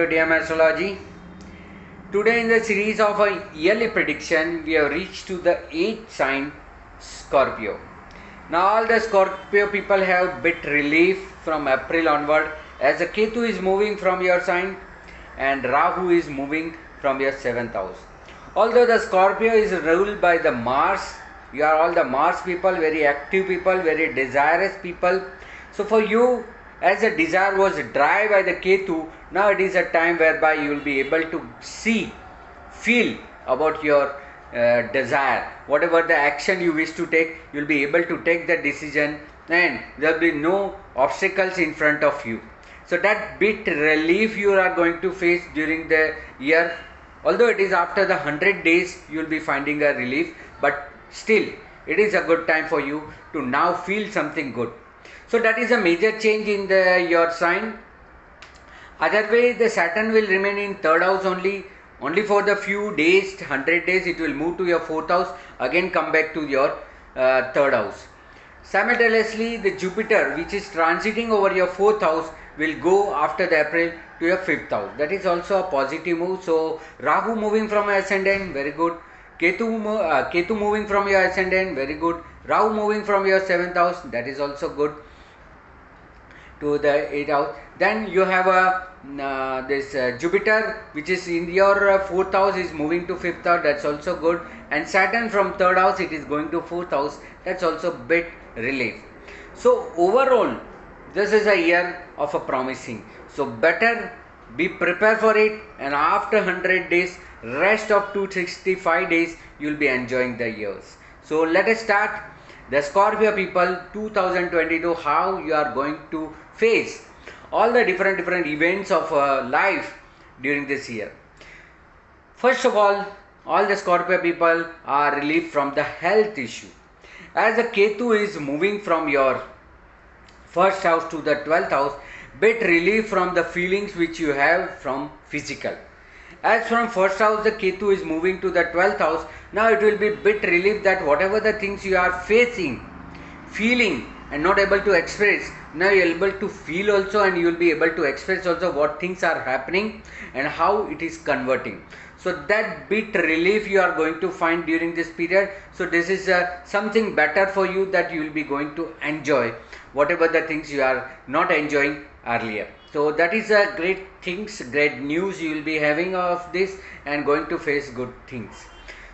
to DM Astrology. Today in the series of a yearly prediction, we have reached to the 8th sign Scorpio. Now all the Scorpio people have bit relief from April onward as the Ketu is moving from your sign and Rahu is moving from your 7th house. Although the Scorpio is ruled by the Mars, you are all the Mars people, very active people, very desirous people. So for you, as the desire was driven by the Ketu, now it is a time whereby you will be able to see, feel about your desire. Whatever the action you wish to take, you will be able to take the decision and there will be no obstacles in front of you. So that bit relief you are going to face during the year, although it is after the 100 days you will be finding a relief, but still it is a good time for you to now feel something good. So that is a major change in your sign. Otherwise, the Saturn will remain in 3rd house only for the few days, 100 days. It will move to your 4th house, again come back to your 3rd house. Simultaneously, the Jupiter, which is transiting over your 4th house, will go after the April to your 5th house. That is also a positive move. So Rahu moving from your ascendant, very good. Ketu moving from your ascendant, very good. Rahu moving from your 7th house, that is also good, to the 8th house. Then you have this Jupiter, which is in your 4th house, is moving to 5th house, that's also good. And Saturn from 3rd house, it is going to 4th house, that's also bit relief. So overall, this is a year of a promising. So better be prepared for it, and after 100 days, rest of 265 days, you will be enjoying the years. So let us start. The Scorpio people 2022, how you are going to face all the different events of life during this year. First of all the Scorpio people are relieved from the health issue. As the Ketu is moving from your 1st house to the 12th house, bit relief from the feelings which you have from physical. As from 1st house the Ketu is moving to the 12th house, now it will be bit relief that whatever the things you are facing, feeling and not able to express, now you are able to feel also, and you will be able to express also what things are happening and how it is converting. So that bit relief you are going to find during this period. So this is something better for you, that you will be going to enjoy whatever the things you are not enjoying earlier. So that is a great things, great news you will be having of this, and going to face good things.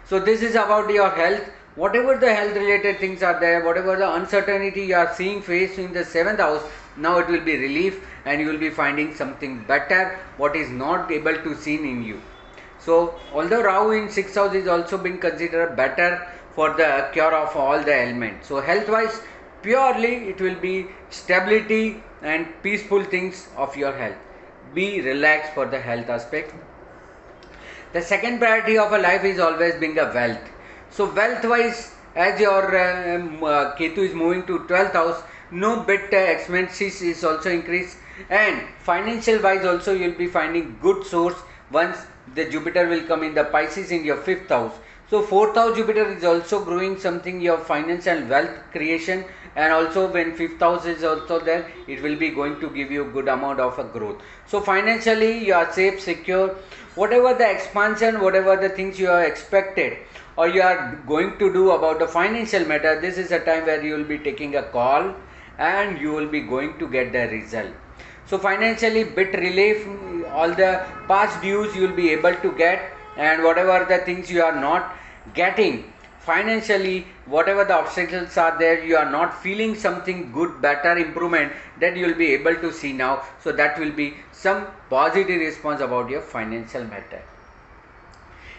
So this is about your health. Whatever the health related things are there, whatever the uncertainty you are seeing face in the 7th house, now it will be relief, and you will be finding something better what is not able to seen in you. So although Rahu in 6th house is also being considered better for the cure of all the ailments. So health wise, purely it will be stability and peaceful things of your health. Be relaxed for the health aspect. The second priority of a life is always being a wealth. So wealth wise, as your Ketu is moving to 12th house, no bit expenses is also increased, and financial wise also you will be finding good source once the Jupiter will come in the Pisces in your 5th house. So 4th house Jupiter is also growing something, your finance and wealth creation, and also when 5th house is also there, it will be going to give you good amount of a growth. So financially you are safe, secure. Whatever the expansion, whatever the things you are expected or you are going to do about the financial matter, this is a time where you will be taking a call and you will be going to get the result. So financially bit relief, all the past dues you will be able to get, and whatever the things you are not getting financially, whatever the obstacles are there, you are not feeling something good, better improvement, that you will be able to see now. So that will be some positive response about your financial matter.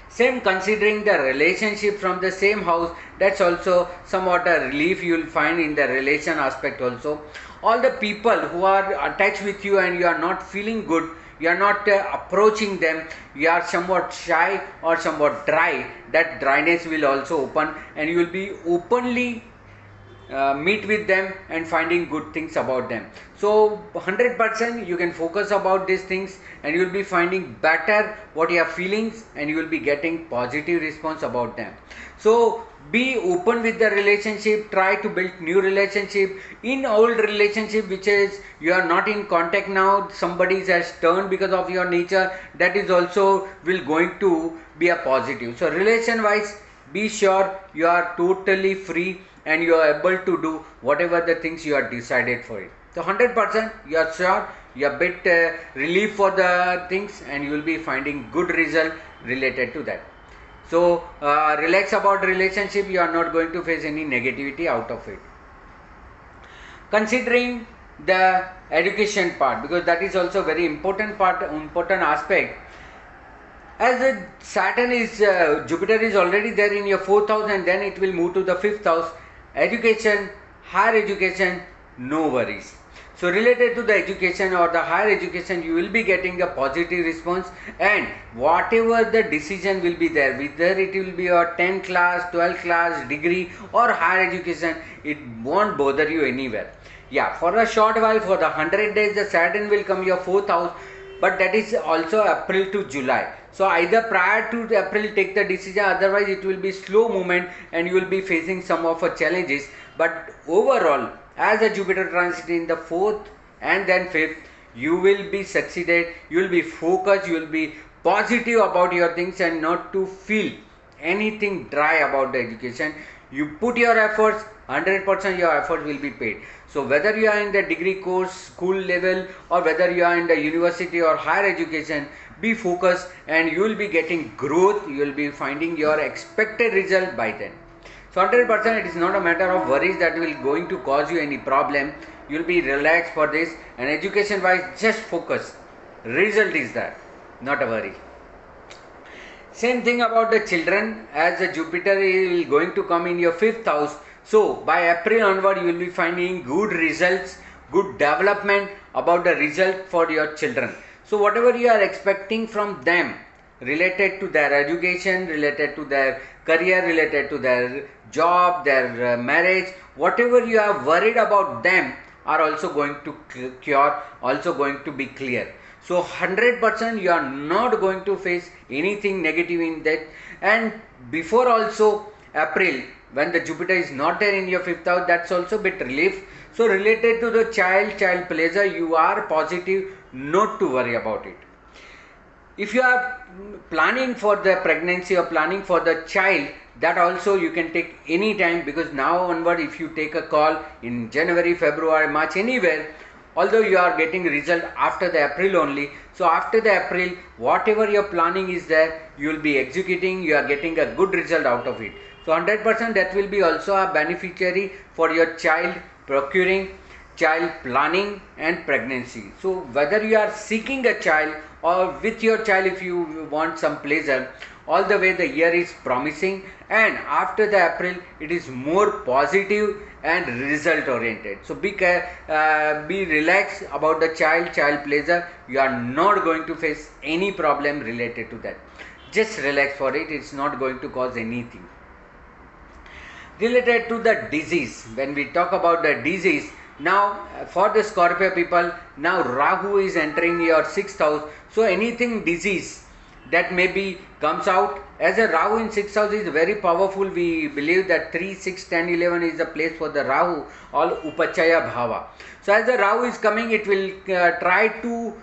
Same considering the relationship from the same house, that's also somewhat a relief you will find in the relation aspect also. All the people who are attached with you and you are not feeling good, you are not approaching them, you are somewhat shy or somewhat dry, that dryness will also open, and you will be openly meet with them and finding good things about them. So 100% you can focus about these things, and you will be finding better what your feelings, and you will be getting positive response about them. So Be open with the relationship, try to build new relationship. In old relationship which is you are not in contact now, somebody has turned because of your nature, that is also will going to be a positive. So relation wise, be sure you are totally free and you are able to do whatever the things you are decided for it. So 100% you are sure, you are bit relief for the things and you will be finding good result related to that. So relax about relationship, you are not going to face any negativity out of it. Considering the education part, because that is also very important part, important aspect. As the Saturn is Jupiter is already there in your 4th house and then it will move to the 5th house. Education, higher education, no worries. So related to the education or the higher education, you will be getting a positive response, and whatever the decision will be there, whether it will be your 10th class, 12th class, degree or higher education, it won't bother you anywhere. Yeah, for a short while, for the 100 days, the Saturn will come your 4th house, but that is also April to July. So either prior to April take the decision, otherwise it will be slow movement and you will be facing some of the challenges. But overall, as a Jupiter transit in the 4th and then 5th, you will be succeeded, you will be focused, you will be positive about your things and not to feel anything dry about the education. You put your efforts, 100% your effort will be paid. So whether you are in the degree course, school level, or whether you are in the university or higher education, be focused and you will be getting growth, you will be finding your expected result by then. So 100% it is not a matter of worries that will going to cause you any problem. You will be relaxed for this, and education wise just focus. Result is that, not a worry. Same thing about the children, as the Jupiter is going to come in your 5th house. So by April onward you will be finding good results, good development about the result for your children. So whatever you are expecting from them related to their education, related to their career, related to their job, their marriage, whatever you are worried about them are also going to cure, also going to be clear. So 100% you are not going to face anything negative in that. And before also April, when the Jupiter is not there in your 5th house, that's also bit relief. So related to the child pleasure, you are positive, not to worry about it. If you are planning for the pregnancy or planning for the child, that also you can take any time, because now onward if you take a call in January, February, March, anywhere, although you are getting result after the April only. So after the April, whatever your planning is there, you will be executing, you are getting a good result out of it. So 100% that will be also a beneficiary for your child procuring, child planning and pregnancy. So whether you are seeking a child or with your child, if you want some pleasure, all the way the year is promising, and after the April it is more positive and result oriented. So be relaxed about the child pleasure. You are not going to face any problem related to that. Just relax for it, it's not going to cause anything. Related to the disease, when we talk about the disease, now for the Scorpio people, now Rahu is entering your 6th house. So anything disease that maybe comes out, as a Rahu in 6th house is very powerful. We believe that 3, 6, 10, 11 is the place for the Rahu, all Upachaya Bhava. So as the Rahu is coming, it will try to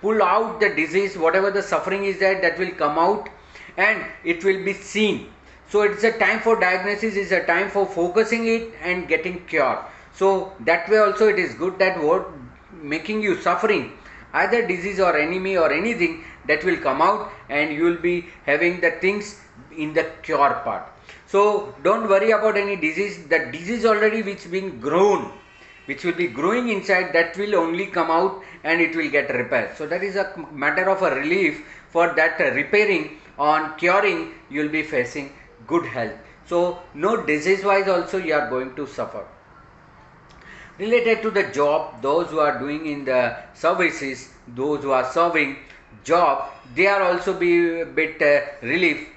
pull out the disease, whatever the suffering is there, that will come out and it will be seen. So it's a time for diagnosis, it's a time for focusing it and getting cure. So that way also it is good that what making you suffering, either disease or enemy or anything, that will come out and you will be having the things in the cure part. So don't worry about any disease. The disease already which been grown, which will be growing inside, that will only come out and it will get repaired. So that is a matter of a relief for that repairing. On curing, you will be facing good health. So no disease wise also you are going to suffer. Related to the job, those who are doing in the services, those who are serving job, they are also be a bit relief.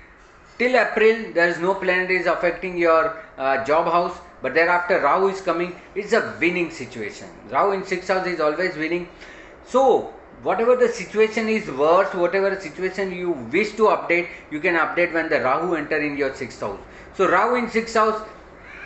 Till April there is no planet is affecting your job house, but thereafter Rahu is coming. It's a winning situation. Rahu in 6th house is always winning. So whatever the situation is worse, whatever the situation you wish to update, you can update when the Rahu enter in your 6th house. So Rahu in 6th house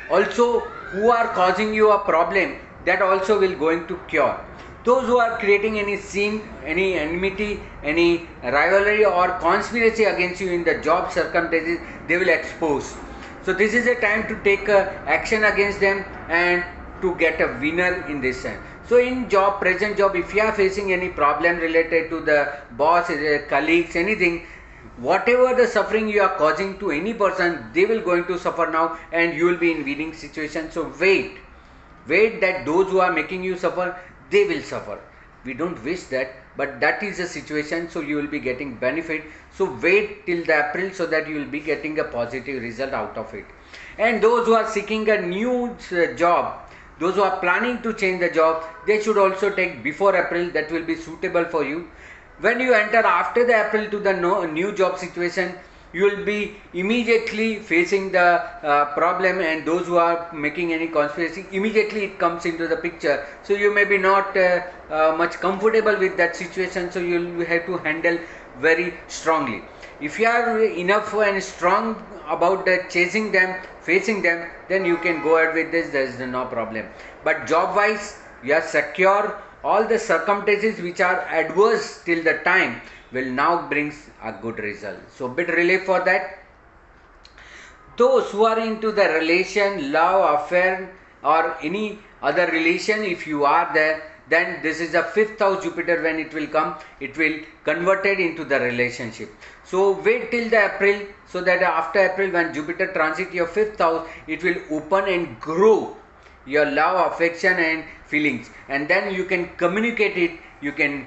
also who are causing you a problem, that also will going to cure. Those who are creating any scene, any enmity, any rivalry or conspiracy against you in the job circumstances, they will expose. So this is a time to take action against them and to get a winner in this time. So in job, present job, if you are facing any problem related to the boss, colleagues, anything, whatever the suffering you are causing to any person, they will going to suffer now and you will be in winning situation. So wait that those who are making you suffer, they will suffer. We don't wish that, but that is the situation, so you will be getting benefit. So wait till the April so that you will be getting a positive result out of it. And those who are seeking a new job, those who are planning to change the job, they should also take before April, that will be suitable for you. When you enter after the April to the new job situation, you will be immediately facing the problem, and those who are making any conspiracy, immediately it comes into the picture. So you may be not much comfortable with that situation, so you will have to handle very strongly. If you are enough and strong about chasing them, facing them, then you can go ahead with this, there is no problem. But job wise, you are secure. All the circumstances which are adverse till the time will now brings a good result. So bit relief for that. Those who are into the relation, love, affair or any other relation, if you are there, then this is the 5th house Jupiter. When it will come, it will converted into the relationship. So wait till the April, so that after April when Jupiter transit your 5th house, it will open and grow your love, affection and feelings, and then you can communicate it, you can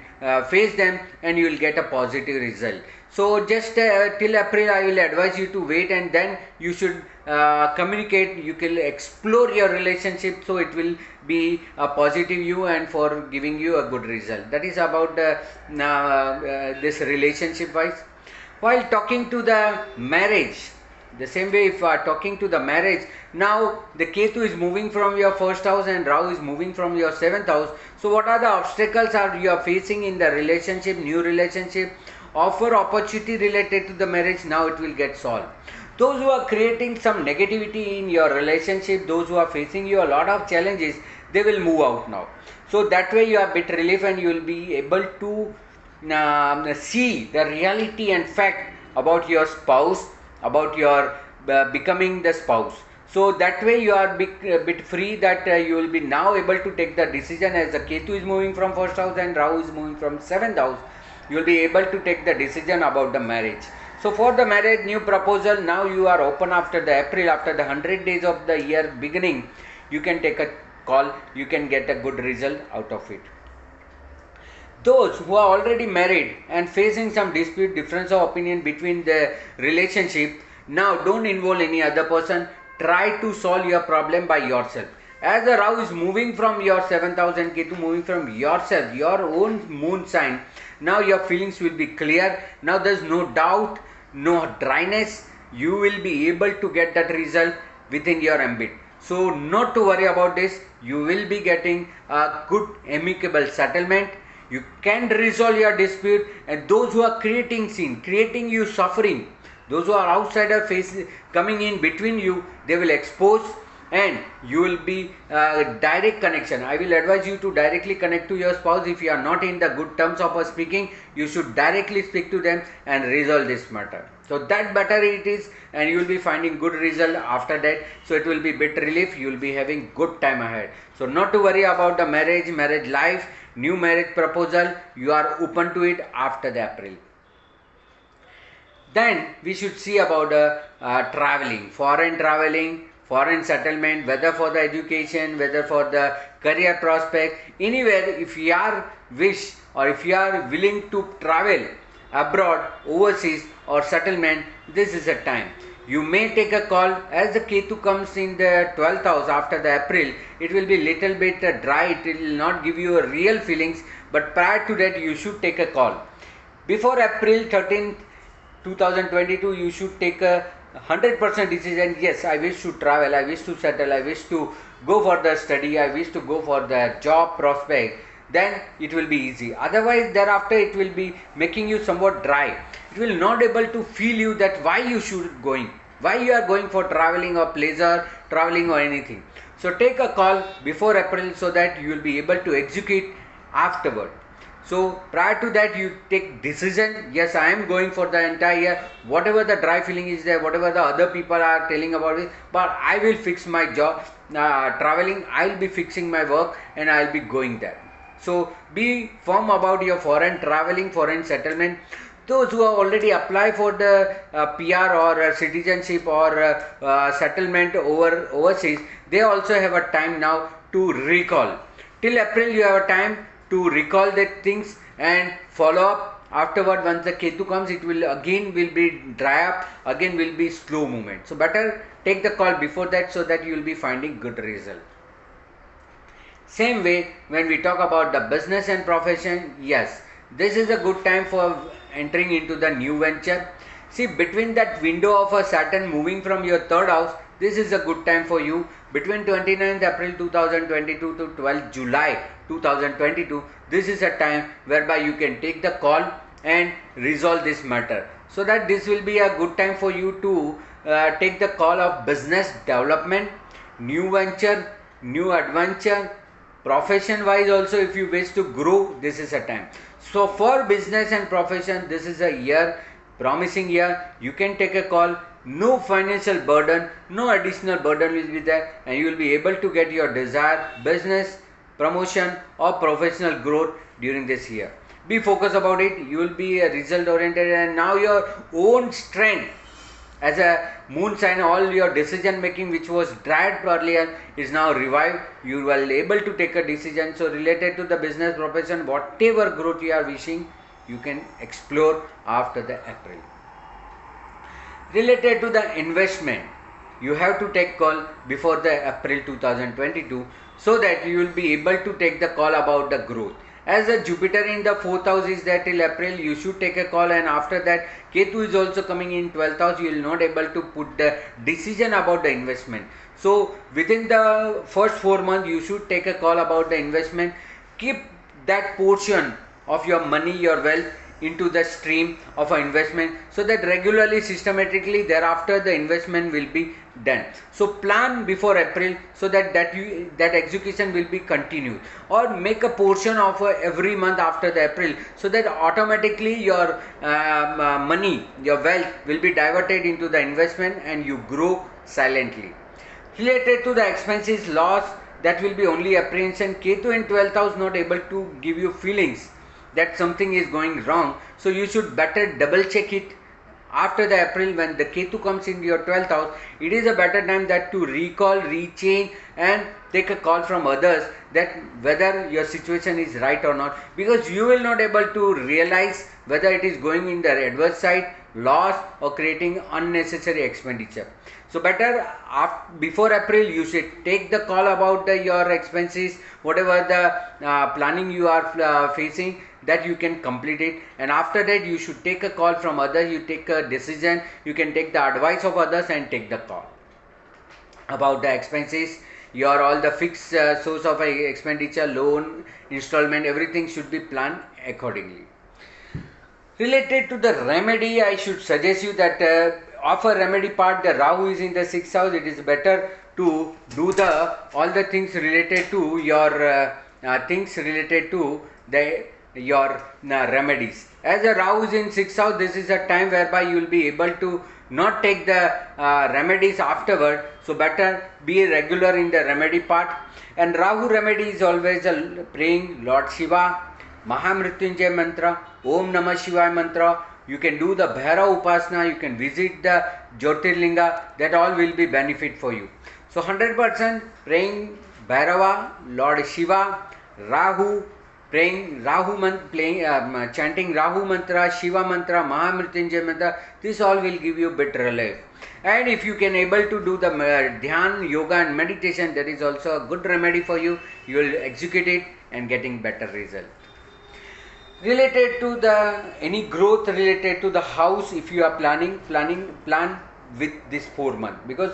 face them, and you will get a positive result. So just till April I will advise you to wait, and then you should communicate, you can explore your relationship, so it will be a positive you and for giving you a good result. That is about this relationship wise. While talking to the marriage, the same way, if talking to the marriage, now the Ketu is moving from your 1st house and Rahu is moving from your 7th house. So what are the obstacles are you are facing in the relationship, new relationship? Offer opportunity related to the marriage, now it will get solved. Those who are creating some negativity in your relationship, those who are facing you a lot of challenges, they will move out now. So that way you are a bit relief, and you will be able to see the reality and fact about your spouse, about your becoming the spouse. So that way you are a bit free, that you will be now able to take the decision, as the Ketu is moving from 1st house and Rahu is moving from 7th house. You will be able to take the decision about the marriage. So for the marriage, new proposal, now you are open after the April, after the 100 days of the year beginning, you can take a call, you can get a good result out of it. Those who are already married and facing some dispute, difference of opinion between the relationship, now don't involve any other person, try to solve your problem by yourself. As the Rahu is moving from your 7th house and Ketu moving from yourself, your own moon sign, now your feelings will be clear. Now there is no doubt, no dryness. You will be able to get that result within your ambit. So not to worry about this. You will be getting a good amicable settlement. You can resolve your dispute, and those who are creating scene, creating you suffering, those who are outsider coming in between you, they will expose, and you will be direct connection. I will advise you to directly connect to your spouse. If you are not in the good terms of speaking, you should directly speak to them and resolve this matter. So that better it is, and you will be finding good result after that. So it will be bit relief. You will be having good time ahead. So not to worry about the marriage life, new marriage proposal. You are open to it after the April. Then we should see about traveling, foreign settlement, whether for the education, whether for the career prospect, anywhere. If you are wish or if you are willing to travel abroad, overseas or settlement, this is a time. You may take a call. As the Ketu comes in the 12th house after the April, it will be little bit dry, it will not give you a real feelings, but prior to that you should take a call. Before April 13th, 2022, you should take a 100% decision. Yes, I wish to travel, I wish to settle, I wish to go for the study, I wish to go for the job prospect. then it will be easy. Otherwise, thereafter it will be making you somewhat dry. It will not able to feel you that why you should going, why you are going for traveling or pleasure, traveling or anything. So take a call before April so that you will be able to execute afterward. So prior to that, you take decision. Yes, I am going for the entire year. Whatever the dry feeling is there, whatever the other people are telling about it, but I will fix my job. Traveling, I will be fixing my work, and I will be going there. So be firm about your foreign traveling, foreign settlement. Those who have already applied for the PR or citizenship or settlement overseas, they also have a time now to recall. Till April, you have a time to recall the things and follow up. Afterward, once the Ketu comes, it will be dry up, again will be slow movement. So better take the call before that so that you will be finding good result. Same way, when we talk about the business and profession, yes, this is a good time for entering into the new venture. See, between that window of a Saturn moving from your third house, this is a good time for you. Between 29th April 2022 to 12th July 2022, this is a time whereby you can take the call and resolve this matter. So that this will be a good time for you to take the call of business development, new venture, new adventure, profession wise also. If you wish to grow, this is a time. So for business and profession, this is a year, promising year. You can take a call. No financial burden, no additional burden will be there, and you will be able to get your desired business, promotion or professional growth during this year. Be focused about it. You will be result oriented, and now your own strength as a moon sign, all your decision making which was dried earlier is now revived. You are able to take a decision. So related to the business, profession, whatever growth you are wishing, you can explore after the April. Related to the investment, you have to take call before the April 2022 so that you will be able to take the call about the growth. As a Jupiter in the 4th house is there till April, you should take a call, and after that Ketu is also coming in 12th house, you will not able to put the decision about the investment. So within the first 4 months, you should take a call about the investment. Keep that portion of your money, your wealth into the stream of an investment so that regularly, systematically thereafter the investment will be done. So plan before April so that that execution will be continued, or make a portion of every month after the April so that automatically your money, your wealth will be diverted into the investment and you grow silently. Related to the expenses, loss, that will be only apprehension. Ketu in 12th house not able to give you feelings that something is going wrong, so you should better double check it after the April. When the Ketu comes in your 12th house, it is a better time that to recall, rechange and take a call from others that whether your situation is right or not, because you will not able to realize whether it is going in the adverse side, loss or creating unnecessary expenditure. So better before April you should take the call about your expenses, whatever the planning you are facing, that you can complete it, and after that you should take a call from others. You take a decision, you can take the advice of others and take the call about the expenses. Your all the fixed source of expenditure, loan, installment, everything should be planned accordingly. Related to the remedy, I should suggest you that of a remedy part, the Rahu is in the 6th house. It is better to do all the things related to your your remedies. As a Rahu is in 6th house, this is a time whereby you will be able to not take the remedies afterward. So better be regular in the remedy part. And Rahu remedy is always praying Lord Shiva, Mahamrityunjay mantra, Om Namah Shivaya mantra. You can do the Bhairav Upasana, you can visit the Jyotirlinga, that all will be benefit for you. So 100% praying Bhairava, Lord Shiva, Rahu, praying Rahu chanting Rahu mantra, Shiva mantra, Mahamrityunjay mantra, this all will give you bit relief. And if you can able to do the dhyan, yoga and meditation, that is also a good remedy for you. You will execute it and getting better result. Related to the any growth related to the house, if you are plan with this 4 month, because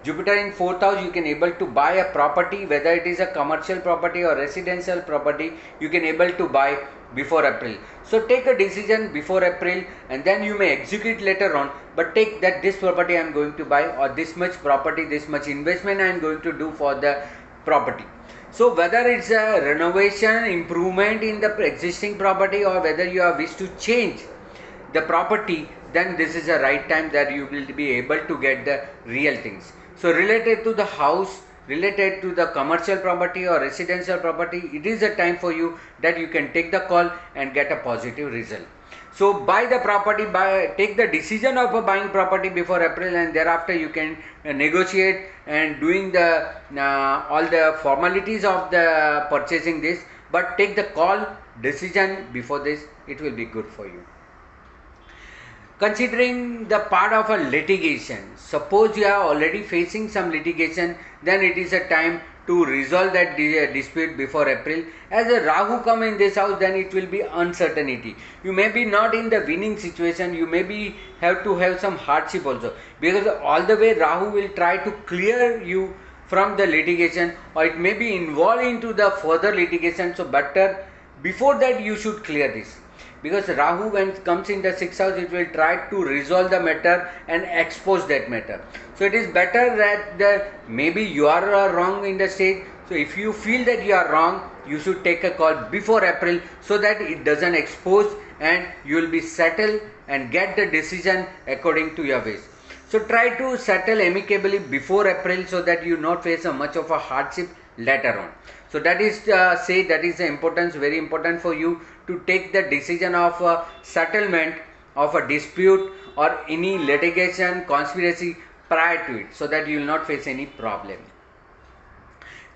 Jupiter in 4th house, you can able to buy a property, whether it is a commercial property or residential property, you can able to buy before April. So take a decision before April, and then you may execute later on, but take that this property I am going to buy, or this much property, this much investment I am going to do for the property. So whether it's a renovation, improvement in the existing property, or whether you are wish to change the property, then this is the right time that you will be able to get the real things. So related to the house, related to the commercial property or residential property, it is a time for you that you can take the call and get a positive result. So buy the property, take the decision of buying property before April, and thereafter you can negotiate and doing the all the formalities of the purchasing this, but take the call decision before this, it will be good for you. Considering the part of a litigation, suppose you are already facing some litigation, then it is a time to resolve that dispute before April. As a Rahu come in this house, then it will be uncertainty. You may be not in the winning situation, you may be have to have some hardship also, because all the way Rahu will try to clear you from the litigation, or it may be involved into the further litigation. So better before that you should clear this, because Rahu when it comes in the 6th house, it will try to resolve the matter and expose that matter. So it is better that maybe you are wrong in the stage. So if you feel that you are wrong, you should take a call before April, so that it doesn't expose and you will be settled and get the decision according to your ways. So try to settle amicably before April, so that you not face a much of a hardship later on. So that is that is the importance, very important for you to take the decision of settlement of a dispute or any litigation, conspiracy prior to it, so that you will not face any problem.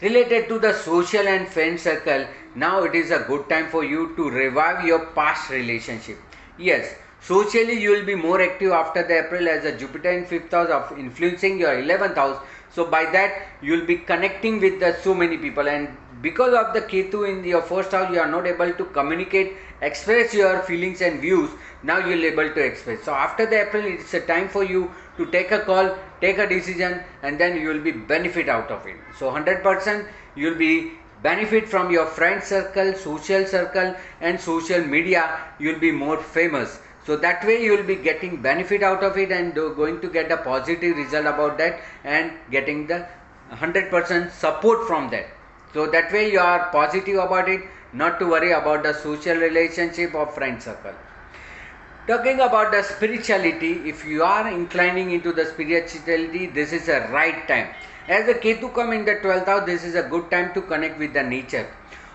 Related to the social and friend circle, now it is a good time for you to revive your past relationship. Yes, socially you will be more active after the April, as a Jupiter in 5th house of influencing your 11th house. So by that you will be connecting with so many people, and because of the Ketu in your 1st house, you are not able to communicate, express your feelings and views. Now you will be able to express. So after the April, it is a time for you to take a call, take a decision, and then you will be benefit out of it. So 100% you will be benefit from your friend circle, social circle, and social media. You will be more famous. So that way you will be getting benefit out of it, and going to get a positive result about that, and getting the 100% support from that. So that way you are positive about it, not to worry about the social relationship or friend circle. Talking about the spirituality, if you are inclining into the spirituality, this is a right time. As the Ketu come in the 12th house, this is a good time to connect with the nature.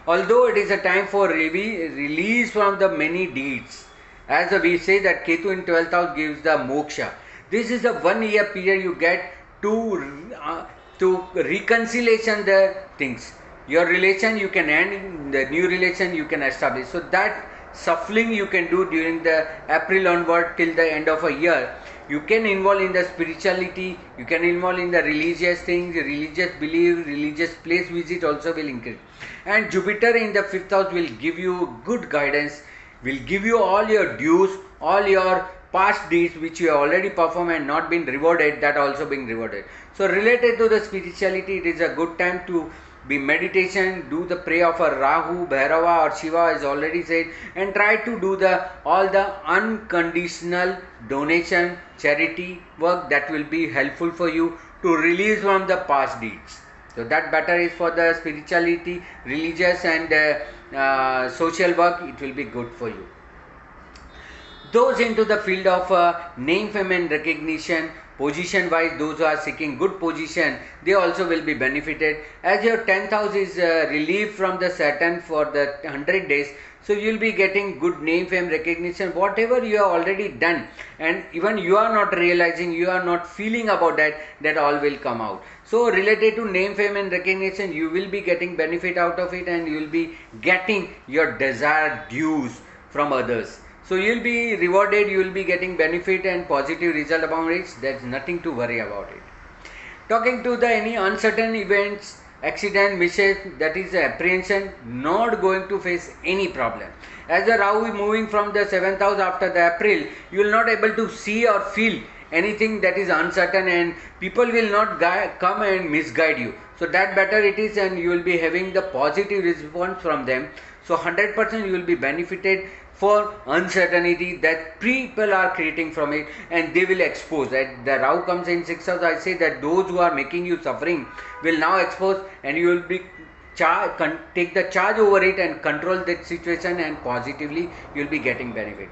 Although it is a time for release from the many deeds. As we say that Ketu in 12th house gives the moksha. This is a 1 year period you get to reconciliation the things. Your relation you can end, the new relation you can establish. So that shuffling you can do during the April onward till the end of a year. You can involve in the spirituality, you can involve in the religious things, religious belief, religious place visit also will increase. And Jupiter in the 5th house will give you good guidance, will give you all your dues, all your past deeds which you have already performed and not been rewarded, that also being rewarded. So related to the spirituality, it is a good time to be meditation, do the prayer of a Rahu, Bhairava or Shiva as already said, and try to do all the unconditional donation, charity work that will be helpful for you to release from the past deeds. So that better is for the spirituality, religious and social work, it will be good for you. Those into the field of name, fame and recognition, position wise, those who are seeking good position, they also will be benefited. As your 10th house is relieved from the Saturn for the 100 days, so you will be getting good name, fame, recognition, whatever you have already done, and even you are not realizing, you are not feeling about that all will come out. So related to name, fame and recognition, you will be getting benefit out of it, and you will be getting your desired dues from others. So you will be rewarded, you will be getting benefit and positive result about it. There is nothing to worry about it. Talking to the any uncertain events, accident, misses, that is apprehension, not going to face any problem. As the Rahu is moving from the 7th house after the April, you will not able to see or feel anything that is uncertain, and people will not come and misguide you. So that better it is, and you will be having the positive response from them. So 100% you will be benefited for uncertainty that people are creating from it, and they will expose. That the Rahu comes in 6th house, I say that those who are making you suffering will now expose, and you will be take the charge over it and control that situation, and positively you will be getting benefit.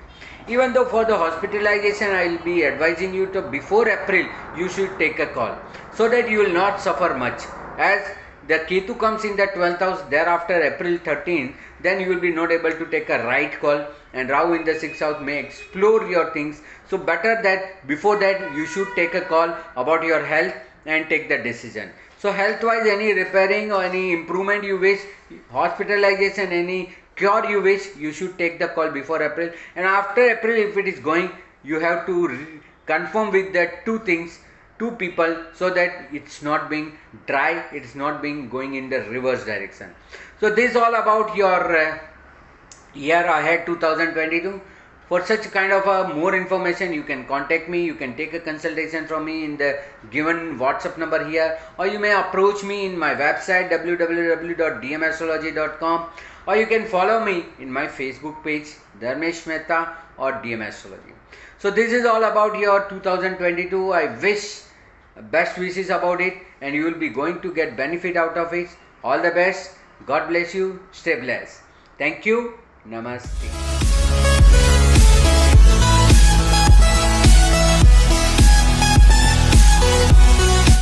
Even though for the hospitalization, I will be advising you to before April you should take a call, so that you will not suffer much. As the Ketu comes in the 12th house thereafter April 13th, then you will be not able to take a right call, and Rahu in the 6th house may explore your things. So better that before that you should take a call about your health and take the decision. So health wise, any repairing or any improvement you wish, hospitalization, any cure you wish, you should take the call before April. And after April, if it is going, you have to confirm with that two people, so that it's not being dry, it's not being going in the reverse direction. So this is all about your year ahead 2022. For such kind of more information, you can contact me. You can take a consultation from me in the given WhatsApp number here, or you may approach me in my website www.dmastrology.com, or you can follow me in my Facebook page Dharmesh Mehta or DM Astrology. So this is all about your 2022. I wish best wishes about it, and you will be going to get benefit out of it. All the best. God bless you. Stay blessed. Thank you. Namaste.